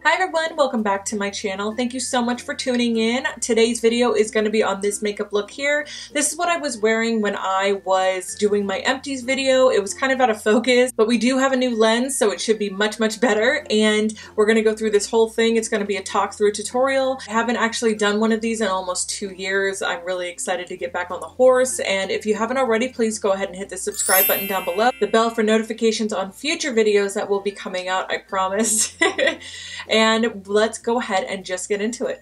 Hi everyone, welcome back to my channel. Thank you so much for tuning in. Today's video is going to be on this makeup look here. This is what I was wearing when I was doing my empties video. It was kind of out of focus, but we do have a new lens, so it should be much better. And we're going to go through this whole thing. It's going to be a talk through tutorial. I haven't actually done one of these in almost 2 years. I'm really excited to get back on the horse. And if you haven't already, please go ahead and hit the subscribe button down below. The bell for notifications on future videos that will be coming out, I promise. And let's go ahead and just get into it.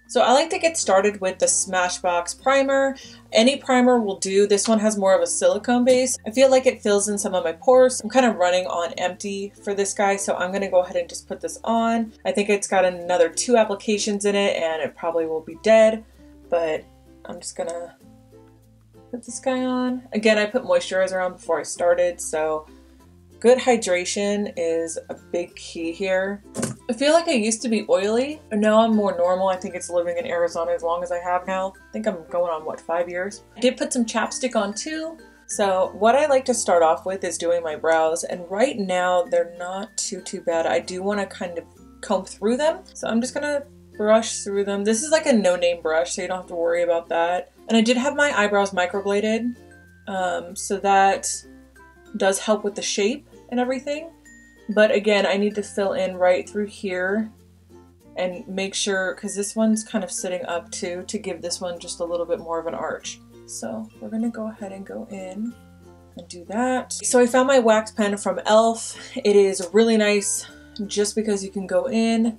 So I like to get started with the Smashbox primer. Any primer will do. This one has more of a silicone base. I feel like it fills in some of my pores. I'm kind of running on empty for this guy, so I'm going to go ahead and just put this on. I think it's got another 2 applications in it and it probably will be dead, but I'm just going to put this guy on. Again, I put moisturizer on before I started, so good hydration is a big key here. I feel like I used to be oily, but now I'm more normal. I think it's living in Arizona as long as I have now. I think I'm going on, what, 5 years? I did put some chapstick on too. So what I like to start off with is doing my brows, and right now they're not too bad. I do want to kind of comb through them, so I'm just gonna brush through them. This is like a no-name brush, so you don't have to worry about that. And I did have my eyebrows microbladed, so that does help with the shape and everything. But again, I need to fill in right through here and make sure, because this one's kind of sitting up too, to give this one just a little bit more of an arch. So we're going to go ahead and go in and do that. So I found my wax pen from e.l.f. It is really nice just because you can go in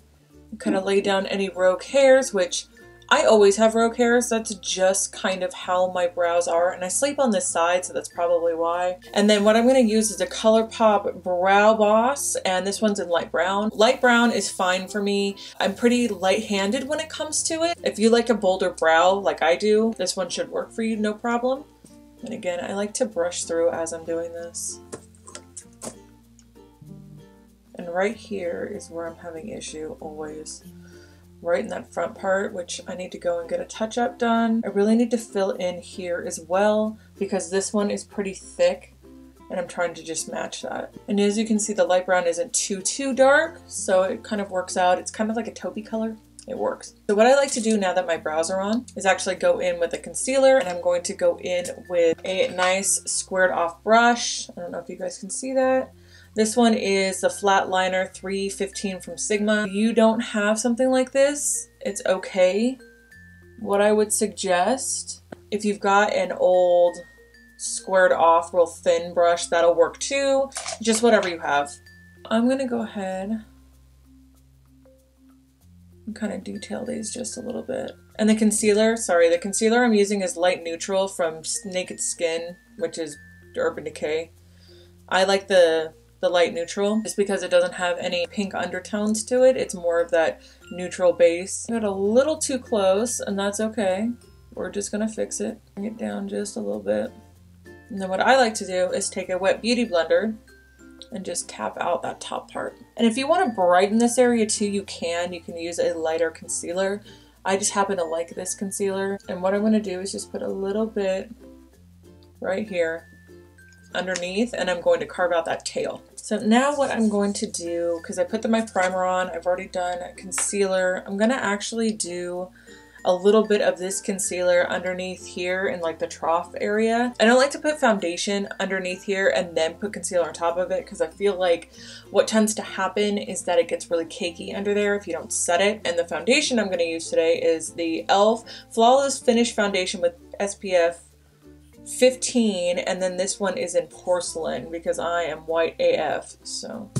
and kind of lay down any rogue hairs, which I always have rogue hairs. That's just kind of how my brows are, and I sleep on this side, so that's probably why. And then what I'm going to use is a ColourPop Brow Boss, and this one's in light brown. Light brown is fine for me. I'm pretty light-handed when it comes to it. If you like a bolder brow like I do, this one should work for you, no problem. And again, I like to brush through as I'm doing this. And right here is where I'm having issue always. Right in that front part, which I need to go and get a touch-up done. I really need to fill in here as well because this one is pretty thick and I'm trying to just match that. And as you can see, the light brown isn't too dark, so it kind of works out. It's kind of like a taupey color. It works. So what I like to do now that my brows are on is actually go in with a concealer, and I'm going to go in with a nice squared off brush. I don't know if you guys can see that. This one is the Flatliner 315 from Sigma. If you don't have something like this, it's okay. What I would suggest, if you've got an old squared off real thin brush, that'll work too. Just whatever you have. I'm gonna go ahead and kind of detail these just a little bit. And the concealer, the concealer I'm using is Light Neutral from Naked Skin, which is Urban Decay. I like the light neutral just because it doesn't have any pink undertones to it. It's more of that neutral base. Got a little too close, and that's okay. We're just gonna fix it. Bring it down just a little bit. And then what I like to do is take a wet beauty blender and just tap out that top part. And if you want to brighten this area too, you can. You can use a lighter concealer. I just happen to like this concealer. And what I'm gonna do is just put a little bit right here underneath, and I'm going to carve out that tail. So now what I'm going to do, because I put my primer on, I've already done concealer, I'm going to actually do a little bit of this concealer underneath here in like the trough area. I don't like to put foundation underneath here and then put concealer on top of it, because I feel like what tends to happen is that it gets really cakey under there if you don't set it. And the foundation I'm going to use today is the e.l.f. Flawless Finish Foundation with SPF 15, and then this one is in porcelain because I am white AF, so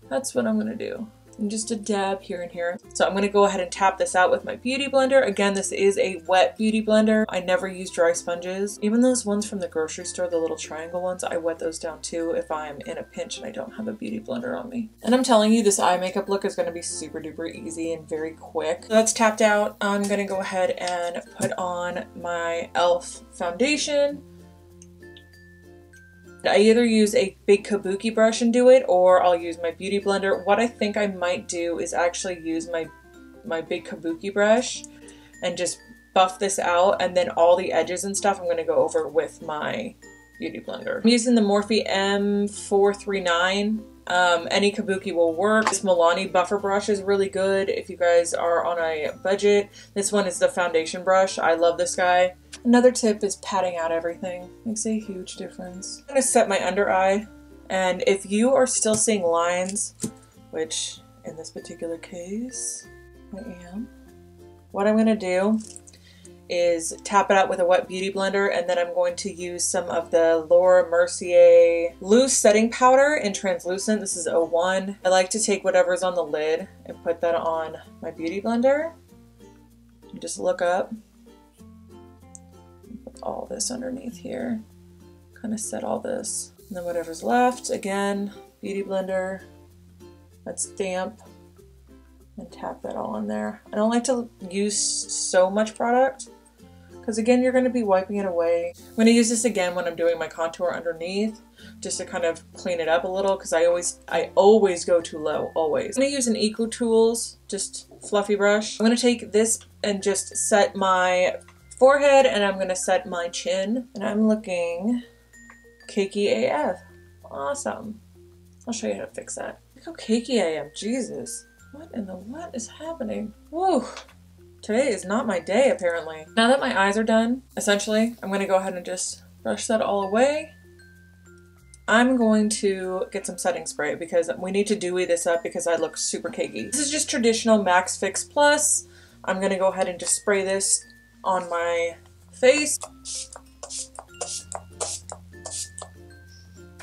that's what I'm gonna do. And just a dab here and here. So I'm gonna go ahead and tap this out with my beauty blender. Again, this is a wet beauty blender. I never use dry sponges. Even those ones from the grocery store, the little triangle ones, I wet those down too if I'm in a pinch and I don't have a beauty blender on me. And I'm telling you, this eye makeup look is gonna be super duper easy and very quick. So that's tapped out. I'm gonna go ahead and put on my e.l.f. foundation. I either use a big kabuki brush and do it, or I'll use my beauty blender. What I think I might do is actually use my big kabuki brush and just buff this out, and then all the edges and stuff I'm going to go over with my beauty blender. I'm using the Morphe M439. Any kabuki will work. This Milani buffer brush is really good if you guys are on a budget. This one is the foundation brush. I love this guy. Another tip is patting out everything. Makes a huge difference. I'm gonna set my under eye, and if you are still seeing lines, which in this particular case I am, what I'm gonna do is tap it out with a wet beauty blender, and then I'm going to use some of the Laura Mercier loose setting powder in translucent. This is 01. I like to take whatever's on the lid and put that on my beauty blender and just look up. Put all this underneath here. Kind of set all this. And then whatever's left, again, beauty blender. Let's damp and tap that all in there. I don't like to use so much product because again, you're going to be wiping it away. I'm going to use this again when I'm doing my contour underneath, just to kind of clean it up a little, because I always go too low, always. I'm going to use an Eco Tools, just fluffy brush. I'm going to take this and just set my forehead, and I'm going to set my chin, and I'm looking cakey AF. Awesome. I'll show you how to fix that. Look how cakey I am, Jesus. What in the what is happening? Whoa. Today is not my day, apparently. Now that my eyes are done, essentially, I'm gonna go ahead and just brush that all away. I'm going to get some setting spray because we need to dewy this up because I look super cakey. This is just traditional Max Fix Plus. I'm gonna go ahead and just spray this on my face.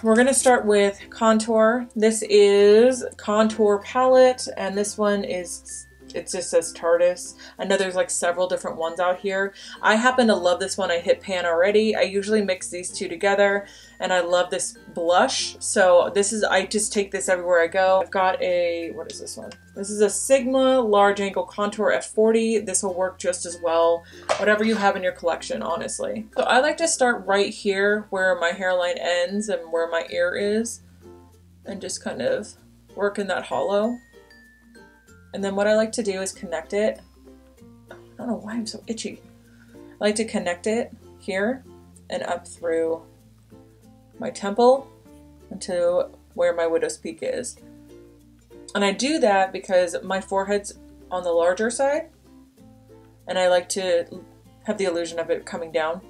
We're gonna start with contour. This is Contour Palette, and this one is, it just says Tardis. I know there's like several different ones out here. I happen to love this one. I hit pan already. I usually mix these two together, and I love this blush. So this is, I just take this everywhere I go. I've got a, what is this one? This is a Sigma Large Angle Contour F40. This will work just as well, whatever you have in your collection, honestly. So I like to start right here where my hairline ends and where my ear is, and just kind of work in that hollow. And then what I like to do is connect it. I don't know why I'm so itchy. I like to connect it here and up through my temple into where my widow's peak is. And I do that because my forehead's on the larger side, and I like to have the illusion of it coming down.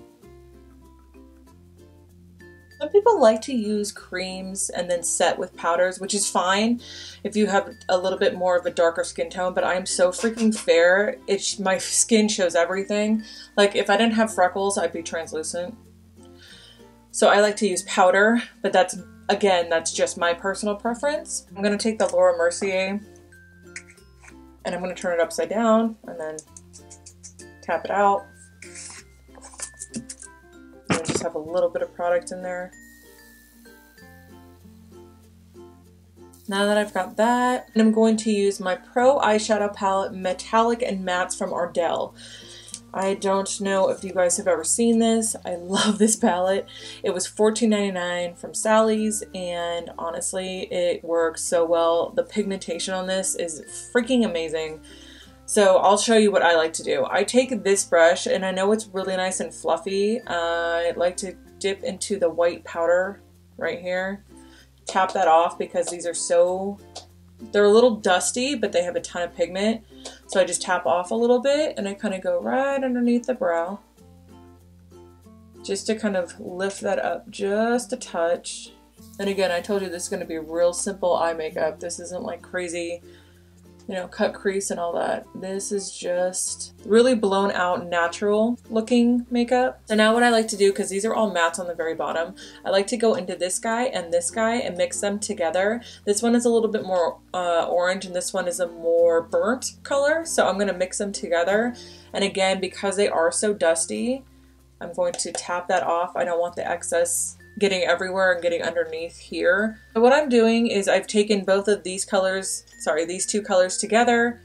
Some people like to use creams and then set with powders, which is fine if you have a little bit more of a darker skin tone, but I'm so freaking fair. My skin shows everything. Like if I didn't have freckles, I'd be translucent. So I like to use powder, but that's, again, that's just my personal preference. I'm gonna take the Laura Mercier and I'm gonna turn it upside down and then tap it out. Just have a little bit of product in there. Now that I've got that, I'm going to use my Pro eyeshadow palette Metallic and Mattes from Ardell. I don't know if you guys have ever seen this. I love this palette. It was $14.99 from Sally's, and honestly, it works so well. The pigmentation on this is freaking amazing. So I'll show you what I like to do. I take this brush, and I know it's really nice and fluffy. I like to dip into the white powder right here. Tap that off because these are so, they're a little dusty, but they have a ton of pigment. So I just tap off a little bit, and I kind of go right underneath the brow, just to kind of lift that up just a touch. And again, I told you this is going to be real simple eye makeup. This isn't like crazy, you know, cut crease and all that. This is just really blown out natural looking makeup. So now what I like to do, because these are all mattes on the very bottom, I like to go into this guy and mix them together. This one is a little bit more orange, and this one is a more burnt color. So I'm gonna mix them together. And again, because they are so dusty, I'm going to tap that off. I don't want the excess getting everywhere and getting underneath here. So what I'm doing is I've taken both of these colors, sorry, these two colors together.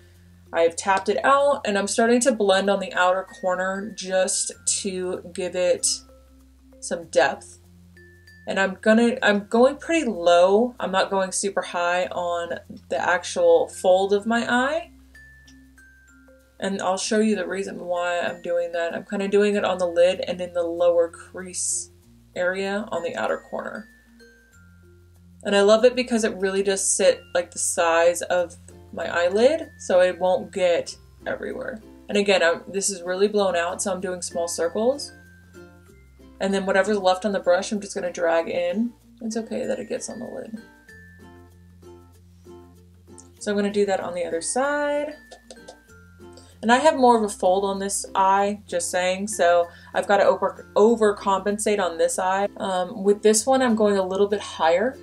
I've tapped it out, and I'm starting to blend on the outer corner just to give it some depth. And I'm going pretty low. I'm not going super high on the actual fold of my eye. And I'll show you the reason why I'm doing that. I'm kind of doing it on the lid and in the lower crease area on the outer corner. And I love it because it really does sit like the size of my eyelid, so it won't get everywhere. And again, this is really blown out, so I'm doing small circles. And then whatever's left on the brush, I'm just going to drag in. It's okay that it gets on the lid. So I'm going to do that on the other side. And I have more of a fold on this eye, just saying, so I've got to overcompensate on this eye. With this one, I'm going a little bit higher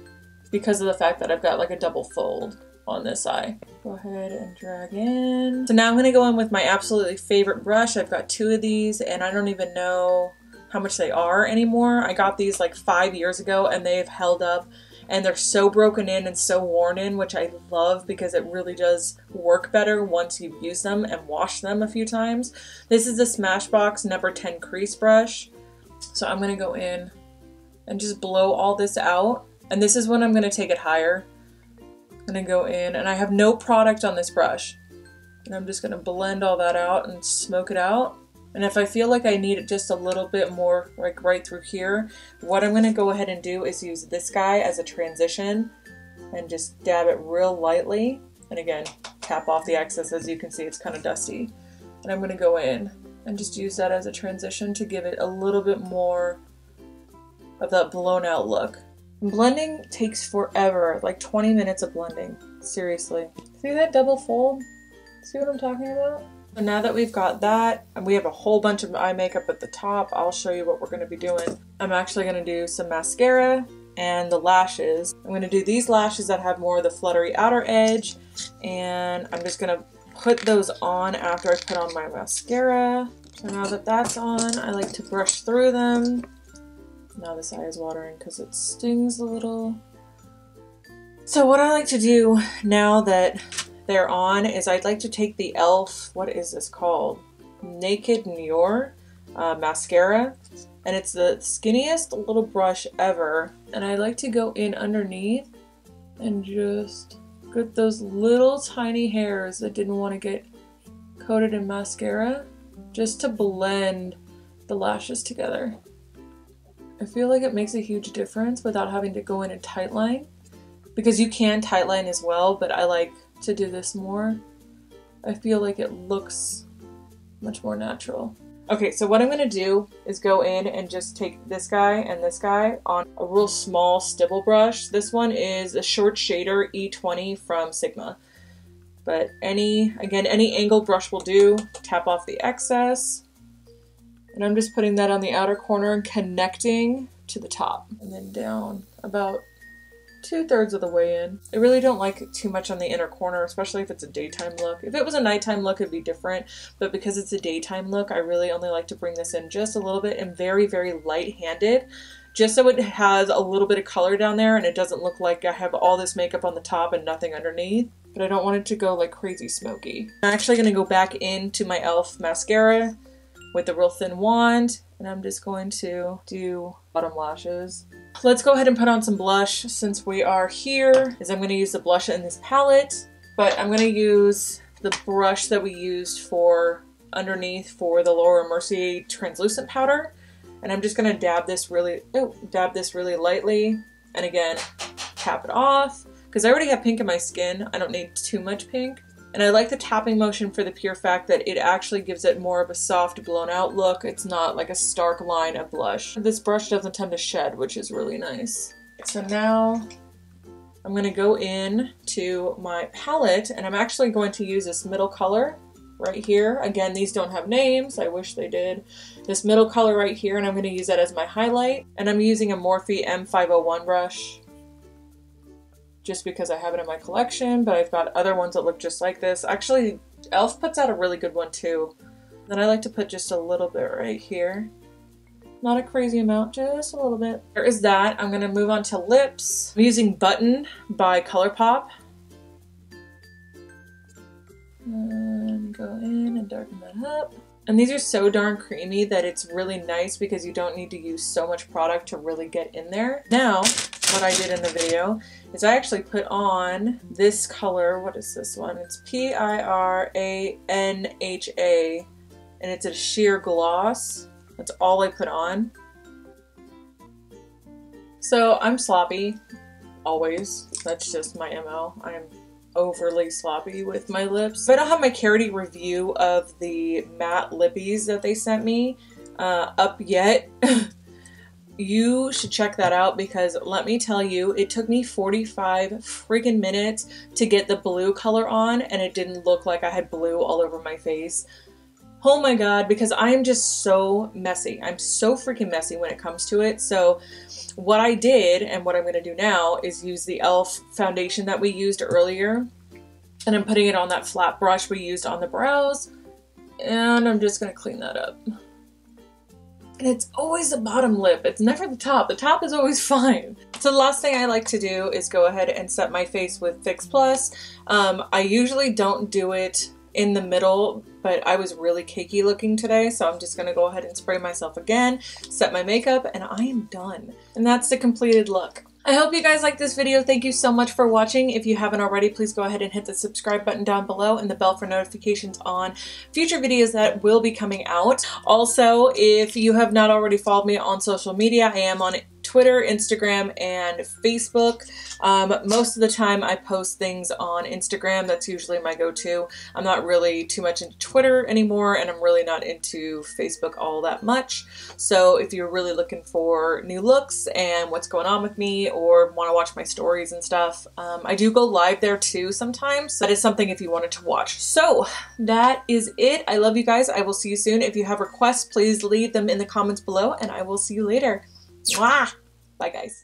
because of the fact that I've got like a double fold on this eye. Go ahead and drag in. So now I'm going to go in with my absolutely favorite brush. I've got 2 of these and I don't even know how much they are anymore. I got these like 5 years ago and they've held up and they're so broken in and so worn in, which I love because it really does work better once you've used them and washed them a few times. This is the Smashbox number 10 crease brush. So I'm going to go in and just blow all this out. And this is when I'm going to take it higher. I'm going to go in and I have no product on this brush. And I'm just going to blend all that out and smoke it out. And if I feel like I need it just a little bit more, like right through here, what I'm going to go ahead and do is use this guy as a transition and just dab it real lightly. And again, tap off the excess. As you can see, it's kind of dusty. And I'm going to go in and just use that as a transition to give it a little bit more of that blown out look. Blending takes forever, like 20 minutes of blending. Seriously. See that double fold? See what I'm talking about? So now that we've got that, and we have a whole bunch of eye makeup at the top, I'll show you what we're going to be doing. I'm actually going to do some mascara and the lashes. I'm going to do these lashes that have more of the fluttery outer edge, and I'm just going to put those on after I put on my mascara. So now that that's on, I like to brush through them. Now this eye is watering because it stings a little. So what I like to do now that they're on is I'd like to take the e.l.f., what is this called? Naked Noir mascara. And it's the skinniest little brush ever. And I like to go in underneath and just get those little tiny hairs that didn't want to get coated in mascara, just to blend the lashes together. I feel like it makes a huge difference without having to go in and tightline, because you can tightline as well, but I like to do this more. I feel like it looks much more natural. Okay, so what I'm going to do is go in and just take this guy and this guy on a real small stipple brush. This one is a short shader E20 from Sigma. But any angled brush will do. Tap off the excess. And I'm just putting that on the outer corner and connecting to the top. And then down about 2/3 of the way in. I really don't like it too much on the inner corner, especially if it's a daytime look. If it was a nighttime look, it'd be different. But because it's a daytime look, I really only like to bring this in just a little bit and very, very light-handed, just so it has a little bit of color down there and it doesn't look like I have all this makeup on the top and nothing underneath. But I don't want it to go like crazy smoky. I'm actually going to go back into my e.l.f. mascara with a real thin wand, and I'm just going to do bottom lashes. Let's go ahead and put on some blush since we are here, is I'm going to use the blush in this palette, but I'm going to use the brush that we used for underneath for the Laura Mercier translucent powder, and I'm just going to dab this really lightly, and again, tap it off, because I already have pink in my skin. I don't need too much pink. And I like the tapping motion for the pure fact that it actually gives it more of a soft, blown out look. It's not like a stark line of blush. This brush doesn't tend to shed, which is really nice. So now I'm going to go in to my palette, and I'm actually going to use this middle color right here. Again, these don't have names. I wish they did. This middle color right here, and I'm going to use that as my highlight. And I'm using a Morphe M501 brush, just because I have it in my collection, but I've got other ones that look just like this. Actually, e.l.f. puts out a really good one too. Then I like to put just a little bit right here. Not a crazy amount, just a little bit. There is that. I'm gonna move on to lips. I'm using Button by ColourPop. And go in and darken that up. And these are so darn creamy that it's really nice because you don't need to use so much product to really get in there. Now, what I did in the video is I actually put on this color. What is this one? It's Piranha, and it's a sheer gloss. That's all I put on. So I'm sloppy, always. That's just my MO. I'm overly sloppy with my lips. I don't have my Carity review of the matte lippies that they sent me up yet. You should check that out because let me tell you, it took me 45 freaking minutes to get the blue color on and it didn't look like I had blue all over my face. Oh my god, because I am just so messy. I'm so freaking messy when it comes to it. So what I did and what I'm going to do now is use the e.l.f. foundation that we used earlier. And I'm putting it on that flat brush we used on the brows. And I'm just going to clean that up. And it's always the bottom lip. It's never the top. The top is always fine. So the last thing I like to do is go ahead and set my face with Fix Plus. I usually don't do it in the middle, but I was really cakey looking today, so I'm just gonna go ahead and spray myself again, set my makeup, and I am done. And that's the completed look. I hope you guys liked this video. Thank you so much for watching. If you haven't already, please go ahead and hit the subscribe button down below and the bell for notifications on future videos that will be coming out. Also, if you have not already followed me on social media, I am on Twitter, Instagram, and Facebook. Most of the time I post things on Instagram. That's usually my go-to. I'm not really too much into Twitter anymore, and I'm really not into Facebook all that much. So if you're really looking for new looks and what's going on with me, or want to watch my stories and stuff, I do go live there too sometimes. That is something if you wanted to watch. So that is it. I love you guys. I will see you soon. If you have requests, please leave them in the comments below, and I will see you later. Mwah! Bye, guys.